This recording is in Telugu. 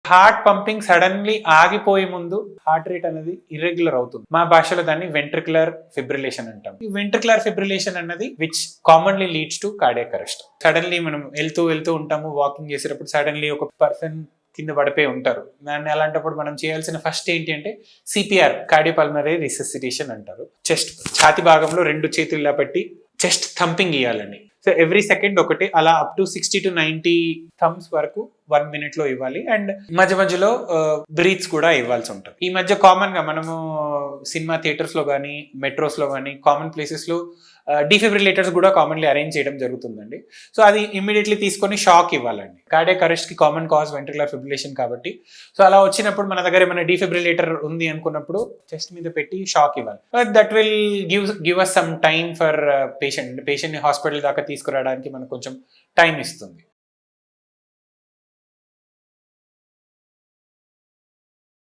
హార్ట్ పంపింగ్ సడన్లీ ఆగిపోయే ముందు హార్ట్ రేట్ అనేది ఇర్రెగ్యులర్ అవుతుంది. మా భాషలో దాన్ని వెంట్రికులర్ ఫిబ్రిలేషన్ అంటాం. ఈ వెంట్రికులర్ ఫిబ్రిలేషన్ అన్నది which commonly leads to cardiac arrest. Suddenly మనం వెళ్తూ ఉంటాము, వాకింగ్ చేసేటప్పుడు సడన్లీ ఒక పర్సన్ కింద పడిపోయి ఉంటారు. దాన్ని అలాంటప్పుడు మనం చేయాల్సిన ఫస్ట్ ఏంటి అంటే సిపిఆర్, కార్డియోపల్మనరీ రిససిటేషన్ అంటారు. చెస్ట్ ఛాతి భాగంలో 2 చేతులు ఇలా పెట్టి చెస్ట్ థంపింగ్ ఇవ్వాలండి. సో ఎవ్రీ సెకండ్ ఒకటి, అలా అప్ టు 60 to 90 థమ్స్ వరకు 1 minute లో ఇవ్వాలి. అండ్ మధ్యలో బ్రీత్స్ కూడా ఇవ్వాల్సి ఉంటుంది. ఈ మధ్య కామన్ గా మనము సినిమా థియేటర్స్ లో కానీ, మెట్రోస్ లో కానీ, కామన్ ప్లేసెస్ లో డిఫిబ్రిలేటర్స్ కూడా కామన్లీ అరేంజ్ చేయడం జరుగుతుందండి. సో అది ఇమ్మీడియట్లీ తీసుకొని షాక్ ఇవ్వాలండి. కార్డియాక్ అరెస్ట్ కి కామన్ కాజ్ వెంట్రికులర్ ఫిబ్రిలేషన్ కాబట్టి, సో అలా వచ్చినప్పుడు మన దగ్గర ఏమైనా డిఫిబ్రిలేటర్ ఉంది అనుకున్నప్పుడు చెస్ట్ మీద పెట్టి షాక్ ఇవ్వాలి. That will give us some time for patient ని హాస్పిటల్ దాకా తీసుకురావడానికి మనకు కొంచెం టైం ఇస్తుంది.